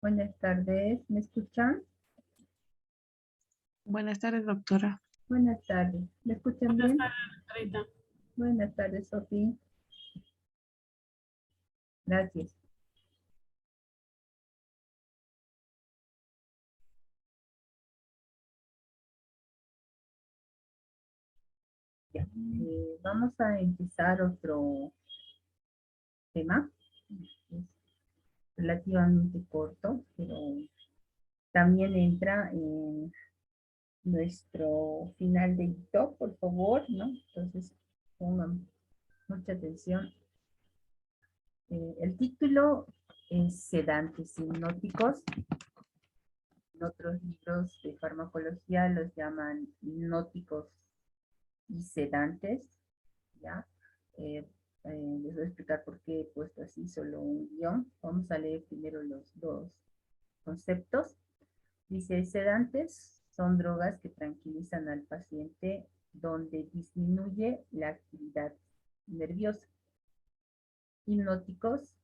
Buenas tardes, ¿me escuchan? Buenas tardes, doctora. Buenas tardes, ¿me escuchan Buenas bien? tardes, doctorita. Buenas tardes, Sofía. Gracias. Ya. Vamos a empezar otro tema. Es relativamente corto, pero también entra en nuestro final de TikTok, por favor, ¿no? Entonces, pongan mucha atención. El título es Sedantes hipnóticos. En otros libros de farmacología los llaman hipnóticos y sedantes, ¿ya? Eh, les voy a explicar por qué he puesto así solo un guión. Vamos a leer primero los dos conceptos. Dice, sedantes son drogas que tranquilizan al paciente donde disminuye la actividad nerviosa. Hipnóticos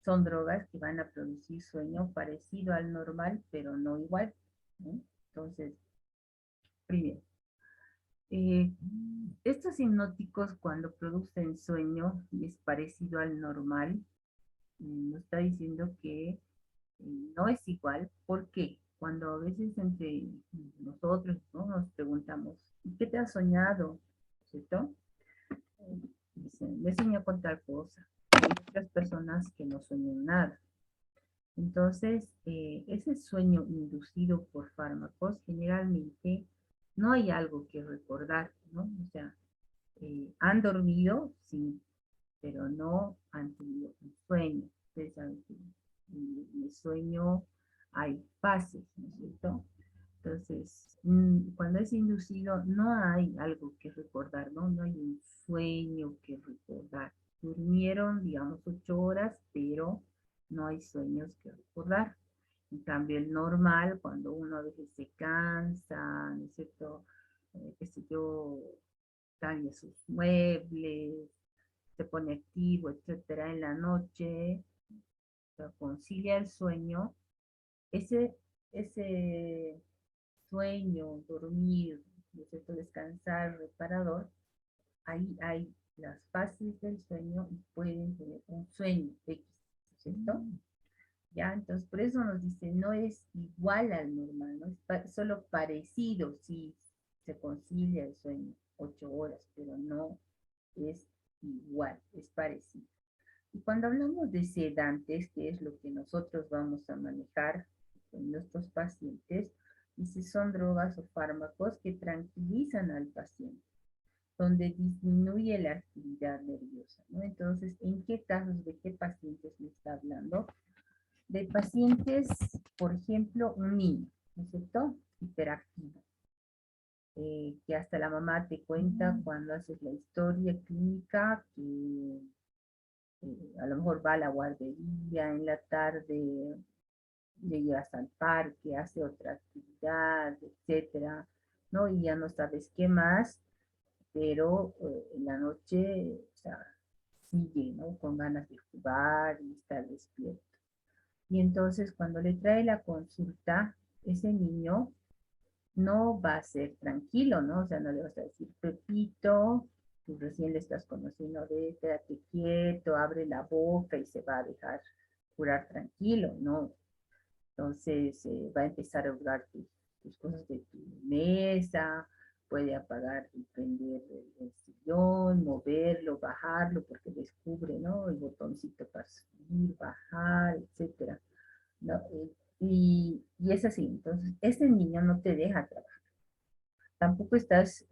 son drogas que van a producir sueño parecido al normal, pero no igual, ¿no? Entonces, primero, Eh, estos hipnóticos cuando producen sueño y es parecido al normal, nos está diciendo que no es igual. ¿Por qué? Cuando a veces entre nosotros, ¿no?, nos preguntamos, ¿y qué te has soñado? ¿Cierto? Dicen, me soñado con tal cosa. Hay otras personas que no sueñan nada. Entonces, ese sueño inducido por fármacos, generalmente no hay algo que recordar, ¿no? O sea, han dormido, sí, pero no han tenido un sueño. Ustedes saben que en el sueño hay fases, ¿no es cierto? Entonces, cuando es inducido, no hay algo que recordar, ¿no? No hay un sueño que recordar. Durmieron, digamos, 8 horas, pero no hay sueños que recordar. En cambio, el normal, cuando uno a veces se cansa, ¿no es cierto? Qué sé yo, cambia sus muebles, se pone activo, etcétera, en la noche, o sea, concilia el sueño, ese sueño, dormir, ¿no es cierto?, descansar, reparador, ahí hay las fases del sueño y pueden tener un sueño X, ¿cierto? Ya, entonces por eso nos dice, no es igual al normal, ¿no? Es solo parecido, si se concilia el sueño 8 horas, pero no es igual, es parecido. Y cuando hablamos de sedantes, que es lo que nosotros vamos a manejar con nuestros pacientes, dice, son drogas o fármacos que tranquilizan al paciente, donde disminuye la actividad nerviosa, ¿no? Entonces, ¿en qué casos, de qué pacientes me está hablando? De pacientes, por ejemplo, un niño, ¿no es cierto?, hiperactivo, que hasta la mamá te cuenta cuando haces la historia clínica que a lo mejor va a la guardería en la tarde, le llevas al parque, hace otra actividad, etcétera, ¿no? Y ya no sabes qué más, pero en la noche, o sea, sigue, ¿no?, con ganas de jugar y estar despierto. Y entonces cuando le trae la consulta, ese niño no va a ser tranquilo, ¿no? O sea, no le vas a decir, Pepito, tú recién le estás conociendo, de quédate quieto, abre la boca y se va a dejar curar tranquilo, ¿no? Entonces va a empezar a hurgar tus cosas de tu mesa, puede apagar y prender el sillón, moverlo, bajarlo, porque descubre, ¿no?, el botoncito para subir, bajar, etcétera, ¿no? Y es así. Entonces, este niño no te deja trabajar. Tampoco estás,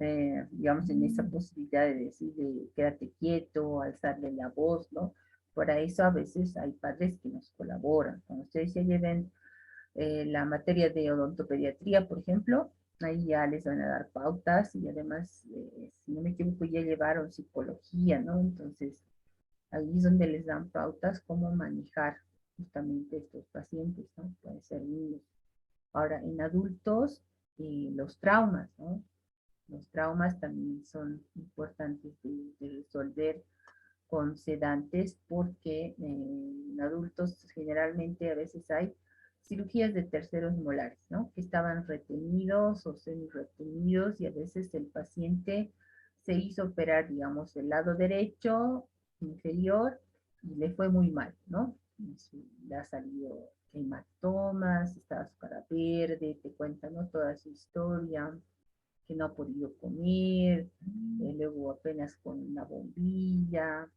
digamos, en esa posibilidad de decirle, quédate quieto, alzarle la voz, ¿no? Por eso a veces hay padres que nos colaboran. Cuando ustedes ya lleven la materia de odontopediatría, por ejemplo, ahí ya les van a dar pautas y además, si no me equivoco, ya llevaron psicología, ¿no? Entonces, ahí es donde les dan pautas cómo manejar justamente estos pacientes, ¿no? Pueden ser niños. Ahora, en adultos, los traumas, ¿no? Los traumas también son importantes de resolver con sedantes porque en adultos generalmente a veces hay cirugías de terceros molares, ¿no? Que estaban retenidos o semi-retenidos y a veces el paciente se hizo operar, digamos, el lado derecho inferior y le fue muy mal, ¿no? Le ha salido hematomas, estaba su cara verde, te cuentan, ¿no? Toda su historia, que no ha podido comer, luego apenas con una bombilla,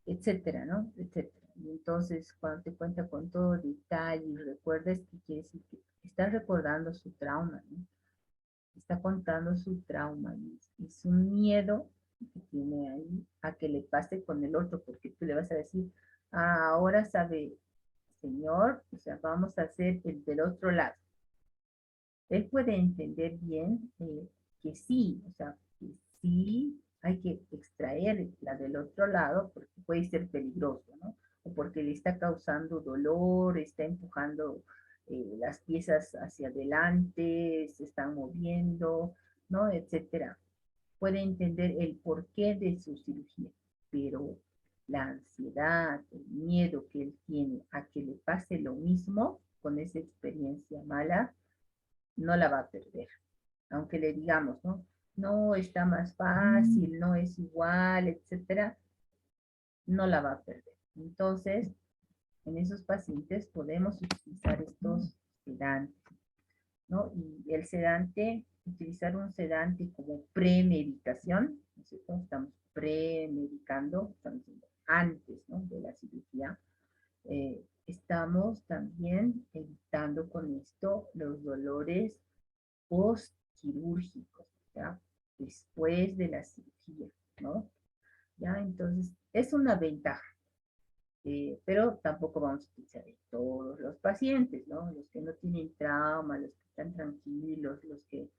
etcétera, ¿no? Etcétera. Y entonces, cuando te cuenta con todo detalle y recuerdas, que quiere decir que está recordando su trauma, ¿no? Está contando su trauma y es un miedo que tiene ahí a que le pase con el otro, porque tú le vas a decir, ah, ahora sabe, señor, o sea, vamos a hacer el del otro lado. Él puede entender bien que sí, o sea, que sí hay que extraer la del otro lado porque puede ser peligroso, ¿no? O porque le está causando dolor, está empujando las piezas hacia adelante, se están moviendo, ¿no? Etcétera. Puede entender el porqué de su cirugía, pero la ansiedad, el miedo que él tiene a que le pase lo mismo con esa experiencia mala, no la va a perder. Aunque le digamos, ¿no? No está más fácil, no es igual, etcétera, no la va a perder. Entonces, en esos pacientes podemos utilizar estos sedantes, ¿no? Y el sedante, utilizar un sedante como premedicación, ¿no es cierto? Estamos premedicando, estamos antes, ¿no? De la cirugía. Estamos también evitando con esto los dolores postquirúrgicos, ¿ya? Después de la cirugía, ¿no? Ya, entonces, es una ventaja, pero tampoco vamos a utilizar en todos los pacientes, ¿no? Los que no tienen trauma, los que están tranquilos, los que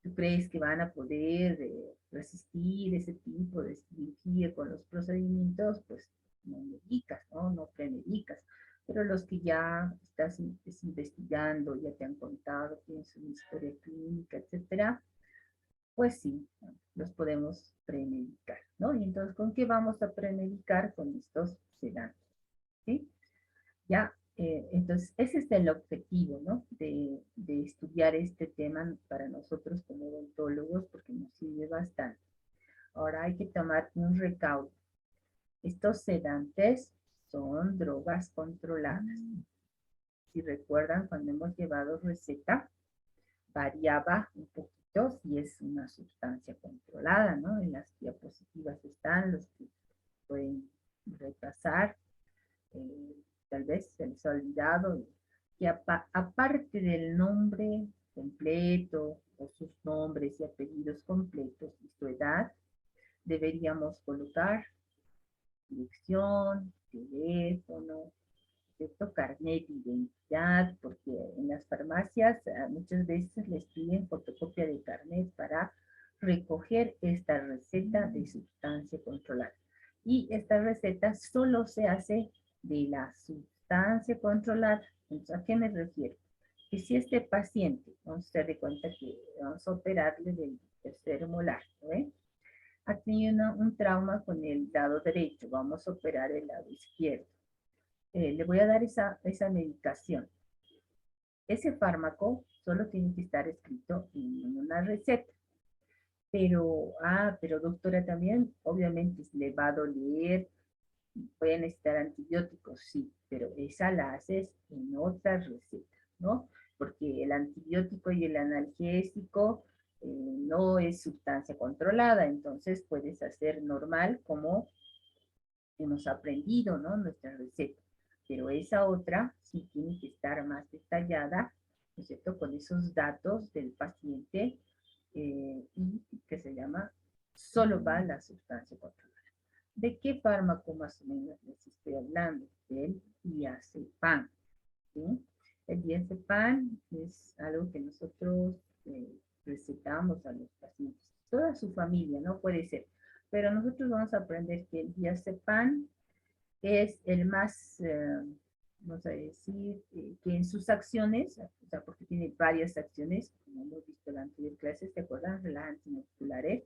tú crees que van a poder resistir ese tipo de cirugía con los procedimientos, pues no medicas, ¿no? No premedicas. Pero los que ya estás investigando, ya te han contado, tienes una historia clínica, etcétera, pues sí, los podemos premedicar, ¿no? Y entonces, ¿con qué vamos a premedicar? Con estos sedantes, ¿sí? Ya, entonces, ese es el objetivo, ¿no? De estudiar este tema para nosotros como odontólogos, porque nos sirve bastante. Ahora hay que tomar un recaudo. Estos sedantes son drogas controladas. Si recuerdan, cuando hemos llevado receta, variaba un poquito si es una sustancia controlada, ¿no? En las diapositivas están los que pueden repasar. Tal vez se les ha olvidado que aparte del nombre completo o sus nombres y apellidos completos y su edad, deberíamos colocar dirección, teléfono, ¿cierto? Carnet de identidad, porque en las farmacias muchas veces les piden fotocopia de carnet para recoger esta receta de sustancia controlada. Y esta receta solo se hace de la sustancia controlada. Entonces, ¿a qué me refiero? Que si este paciente, vamos a dar cuenta que vamos a operarle del tercer molar, ¿ve? Ha tenido un trauma con el lado derecho, vamos a operar el lado izquierdo. Le voy a dar esa medicación. Ese fármaco solo tiene que estar escrito en una receta. Pero doctora, también obviamente le va a doler, voy a necesitar antibióticos, sí, pero esa la haces en otra receta, ¿no? Porque el antibiótico y el analgésico no es sustancia controlada, entonces puedes hacer normal como hemos aprendido, ¿no? Nuestra receta. Pero esa otra sí tiene que estar más detallada, ¿no es cierto? Con esos datos del paciente y que se llama, solo va la sustancia controlada. ¿De qué fármaco más o menos les estoy hablando? Del diazepam, ¿sí? El diazepam es algo que nosotros recetamos a los pacientes. Toda su familia, no puede ser. Pero nosotros vamos a aprender que el diazepam es el más, vamos a decir, que en sus acciones, o sea, porque tiene varias acciones, como hemos visto en la anterior clase, ¿se acuerdan? Las antimusculares,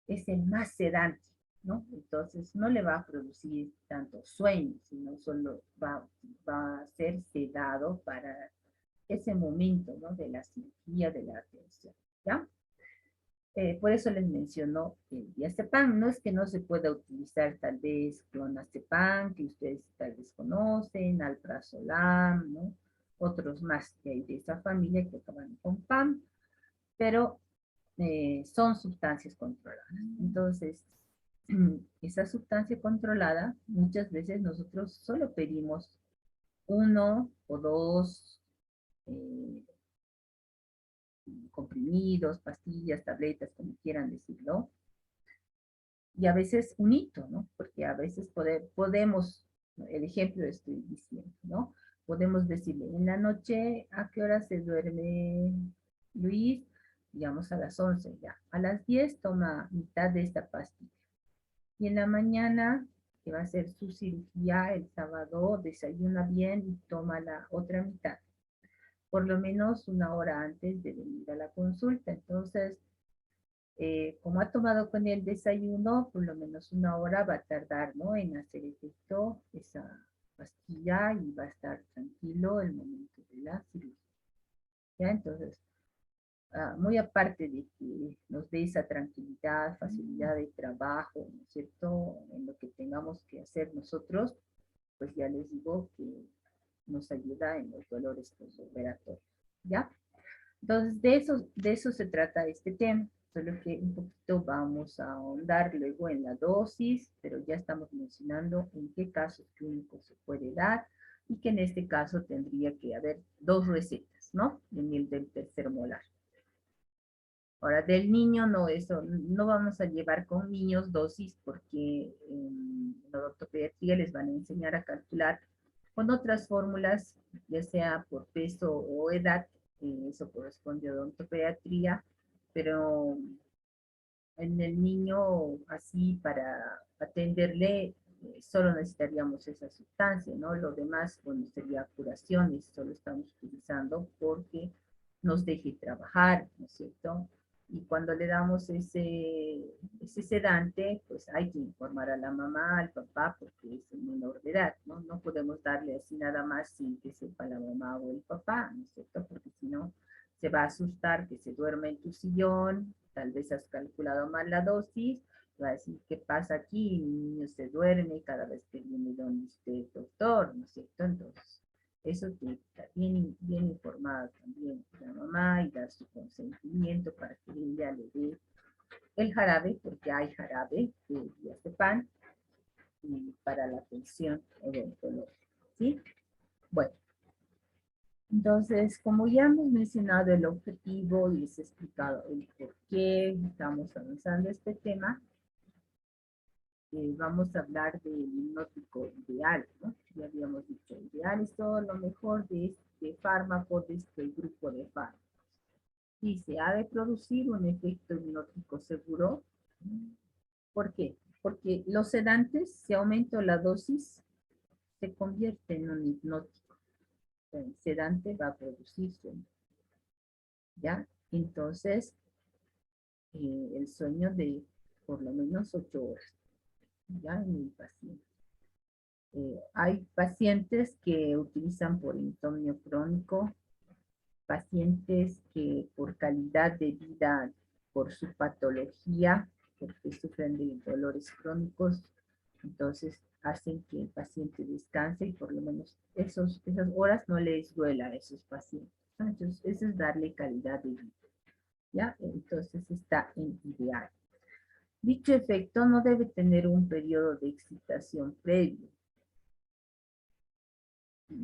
es el más sedante. ¿no? Entonces no le va a producir tanto sueño, sino solo va a ser sedado para ese momento, ¿no? De la cirugía, de la atención, ¿ya? Por eso les menciono el diazepam. No es que no se pueda utilizar tal vez clonazepam, que ustedes tal vez conocen, alprazolam, ¿no? Otros más que hay de esa familia que acaban con PAM, pero son sustancias controladas. Entonces, esa sustancia controlada, muchas veces nosotros solo pedimos uno o dos eh, comprimidos, pastillas, tabletas, como quieran decirlo, y a veces un hito, ¿no? Porque a veces podemos, el ejemplo estoy diciendo, ¿no? Podemos decirle, en la noche, ¿a qué hora se duerme Luis? Digamos a las 11 ya. A las 10 toma mitad de esta pastilla. Y en la mañana, que va a ser su cirugía el sábado, desayuna bien y toma la otra mitad. Por lo menos una hora antes de venir a la consulta. Entonces, como ha tomado con el desayuno, por lo menos una hora va a tardar, ¿no? En hacer efecto esa pastilla y va a estar tranquilo el momento de la cirugía. ¿Ya? Entonces, muy aparte de que nos dé esa tranquilidad, facilidad de trabajo, ¿no es cierto? En lo que tengamos que hacer nosotros, pues ya les digo que nos ayuda en los dolores postoperatorios, ¿ya? Entonces, de eso se trata este tema, solo que un poquito vamos a ahondar luego en la dosis, pero ya estamos mencionando en qué casos clínicos se puede dar y que en este caso tendría que haber dos recetas, ¿no? En el del tercer molar. Ahora, del niño no, eso, no vamos a llevar con niños dosis porque en la ortopediatría les van a enseñar a calcular con otras fórmulas, ya sea por peso o edad, eso corresponde a odontopediatría, pero en el niño así para atenderle solo necesitaríamos esa sustancia, ¿no? Lo demás, bueno, sería curaciones, solo estamos utilizando porque nos deje trabajar, ¿no es cierto? Y cuando le damos ese sedante, pues hay que informar a la mamá, al papá, porque es un menor de edad, ¿no? No podemos darle así nada más sin que sepa la mamá o el papá, ¿no es cierto? Porque si no, se va a asustar que se duerma en tu sillón, tal vez has calculado mal la dosis, va a decir, ¿qué pasa aquí? Mi niño se duerme cada vez que viene donde usted, doctor, ¿no es cierto? Entonces, eso tiene que estar bien, bien informada también la mamá y dar su consentimiento para que ella le dé el jarabe, porque hay jarabe de diazepam y para la atención odontológica, ¿sí? Bueno, entonces, como ya hemos mencionado el objetivo y les he explicado el por qué estamos avanzando este tema, vamos a hablar del hipnótico ideal, ¿no? Ya habíamos dicho, ideal es todo lo mejor de este fármaco, de este grupo de fármacos. Dice, ha de producir un efecto hipnótico seguro. ¿Por qué? Porque los sedantes, si aumento la dosis, se convierte en un hipnótico. El sedante va a producir sueño. ¿Ya? Entonces, el sueño de por lo menos 8 horas, ¿ya? En el paciente. Hay pacientes que utilizan por insomnio crónico, pacientes que por calidad de vida, por su patología, porque sufren de dolores crónicos, entonces hacen que el paciente descanse y por lo menos esas horas no les duela a esos pacientes. Entonces, eso es darle calidad de vida. ¿Ya? Entonces está en ideal. Dicho efecto no debe tener un periodo de excitación previo.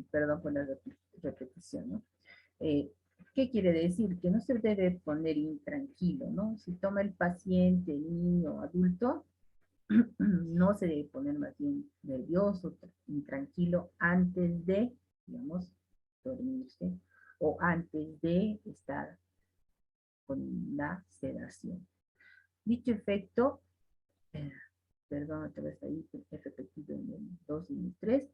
Perdón por la repetición, ¿no? ¿Qué quiere decir? Que no se debe poner intranquilo, ¿no? Si toma el paciente, niño, adulto, no se debe poner más bien nervioso, intranquilo antes de, digamos, dormirse o antes de estar con la sedación. Dicho efecto, eh, perdón, otra vez ahí he repetido en el 2 y el 3,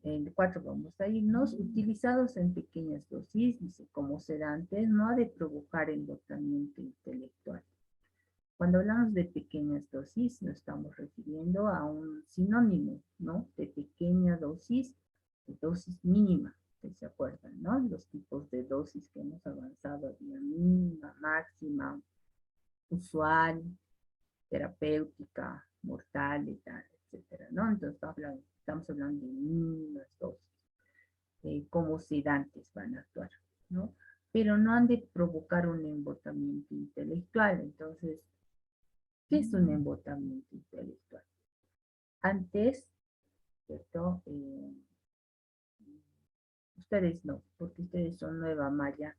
en el 4 vamos a irnos, utilizados en pequeñas dosis, dice, como sedantes, no ha de provocar enlutamiento intelectual. Cuando hablamos de pequeñas dosis, nos estamos refiriendo a un sinónimo, ¿no? De pequeña dosis, de dosis mínima, ¿ustedes se acuerdan, no? Los tipos de dosis que hemos avanzado, la mínima, máxima, usual, terapéutica, mortal, letal, etcétera, ¿no? Entonces estamos hablando de mínimas dosis, cómo sedantes van a actuar, ¿no? Pero no han de provocar un embotamiento intelectual. Entonces, ¿qué es un embotamiento intelectual? Antes, ¿cierto? Ustedes no, porque ustedes son nueva malla,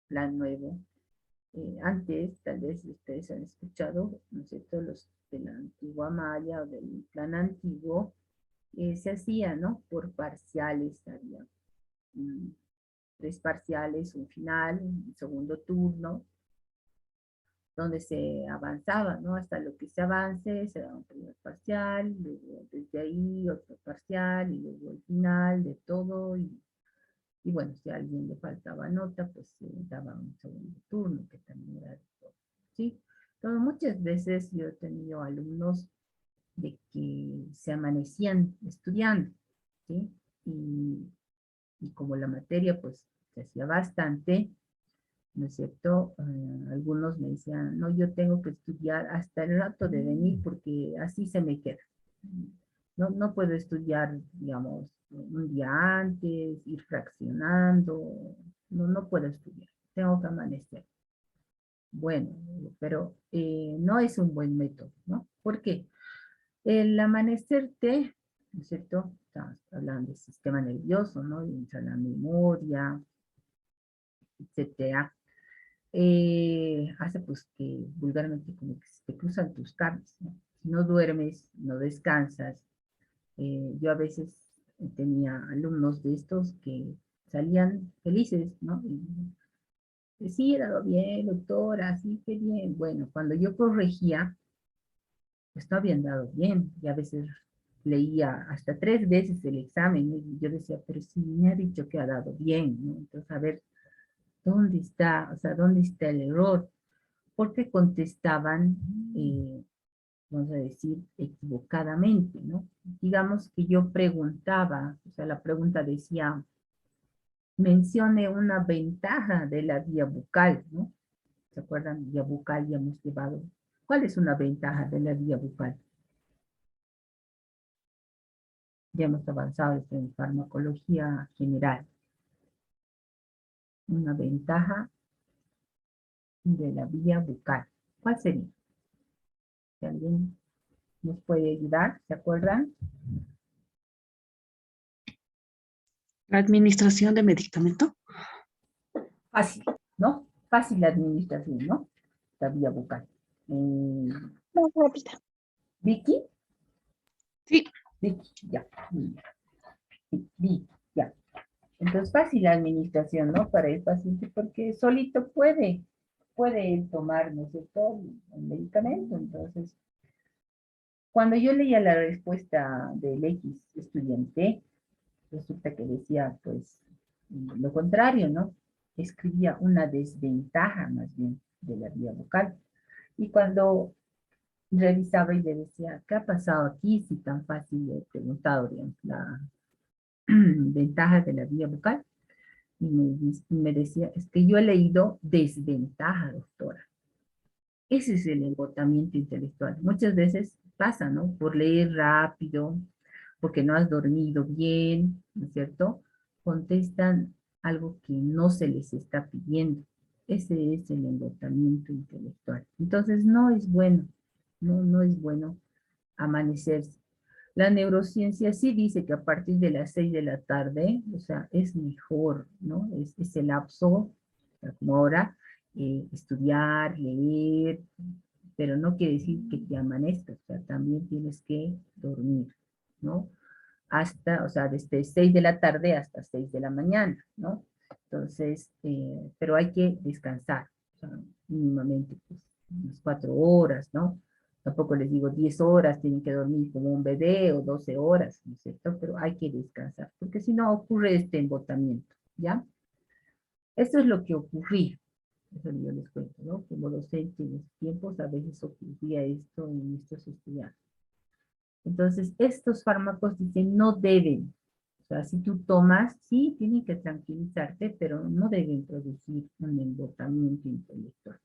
plan nuevo. Antes, tal vez ustedes han escuchado, ¿no es cierto?, los de la antigua malla o del plan antiguo, se hacía, ¿no? Por parciales, había mm, 3 parciales, un final, un segundo turno, donde se avanzaba, ¿no? Hasta lo que se avance, se daba un primer parcial, luego desde ahí otro parcial, y luego el final de todo, y bueno, si a alguien le faltaba nota, pues se daba un segundo turno, que también era de todo, ¿sí? Entonces, muchas veces yo he tenido alumnos de que se amanecían estudiando, ¿sí? Y como la materia, pues, se hacía bastante, ¿no es cierto? Algunos me decían, no, yo tengo que estudiar hasta el rato de venir porque así se me queda. No, no puedo estudiar, digamos, un día antes, ir fraccionando, no, no puedo estudiar, tengo que amanecer. Bueno, pero no es un buen método, ¿no? ¿Por qué? El amanecerte, ¿no es cierto? Estamos hablando del sistema nervioso, ¿no? Y entra la memoria, etcétera. Hace pues que vulgarmente como que se te cruzan tus cables, ¿no? Si no duermes, no descansas. Yo a veces tenía alumnos de estos que salían felices, ¿no? Y sí, he dado bien, doctora, sí, qué bien. Bueno, cuando yo corregía, pues no habían dado bien. Y a veces leía hasta 3 veces el examen, y yo decía, pero si me ha dicho que ha dado bien, ¿no? Entonces, a ver, ¿dónde está? O sea, ¿dónde está el error? Porque contestaban, vamos a decir, equivocadamente, ¿no? Digamos que yo preguntaba, o sea, la pregunta decía, mencione una ventaja de la vía bucal, ¿no? ¿Se acuerdan? Vía bucal ya hemos llevado. ¿Cuál es una ventaja de la vía bucal? Ya hemos avanzado esto en farmacología general. Una ventaja de la vía bucal. ¿Cuál sería? Si alguien nos puede ayudar, ¿se acuerdan? La administración de medicamento. Fácil, ¿no? Fácil la administración, ¿no? La vía bucal. Eh, Más rápida. Vicky, Sí. Vicky, ya. Vicky, ya. Entonces, fácil la administración, ¿no? Para el paciente, porque solito puede tomar, ¿no es cierto?, el medicamento. Entonces, cuando yo leía la respuesta del X estudiante, resulta que decía, pues, lo contrario, ¿no? Escribía una desventaja, más bien, de la vía vocal. Y cuando revisaba y le decía, ¿qué ha pasado aquí? Si tan fácil le he preguntado, digamos, la ventaja de la vía vocal. Y me decía, es que yo he leído desventaja, doctora. Ese es el agotamiento intelectual. Muchas veces pasa, ¿no? Por leer rápido, porque no has dormido bien, ¿no es cierto? Contestan algo que no se les está pidiendo. Ese es el agotamiento intelectual. Entonces no es bueno, no es bueno amanecerse. La neurociencia sí dice que a partir de las 6 de la tarde, o sea, es mejor, ¿no? Es el lapso, o sea, como ahora, estudiar, leer, pero no quiere decir que te amanezcas, o sea, también tienes que dormir, ¿no? Hasta, o sea, desde 6 de la tarde hasta 6 de la mañana, ¿no? Entonces, pero hay que descansar, o sea, mínimamente, pues, unas 4 horas, ¿no? Tampoco les digo 10 horas, tienen que dormir como un bebé o 12 horas, ¿no es cierto? Pero hay que descansar, porque si no ocurre este embotamiento, ¿ya? Esto es lo que ocurría. Eso yo les cuento, ¿no? Como docente en esos tiempos a veces ocurría esto en estos estudiantes. Entonces, estos fármacos dicen no deben, o sea, si tú tomas, sí, tienen que tranquilizarte, pero no deben producir un embotamiento intelectual.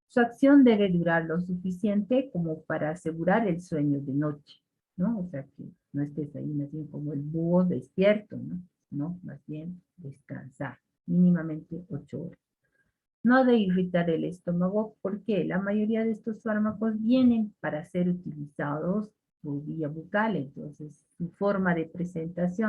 Su acción debe durar lo suficiente como para asegurar el sueño de noche, ¿no? O sea, que no estés ahí más bien como el búho despierto, ¿no? No, más bien descansar, mínimamente 8 horas. No de irritar el estómago, porque la mayoría de estos fármacos vienen para ser utilizados por vía bucal, entonces su forma de presentación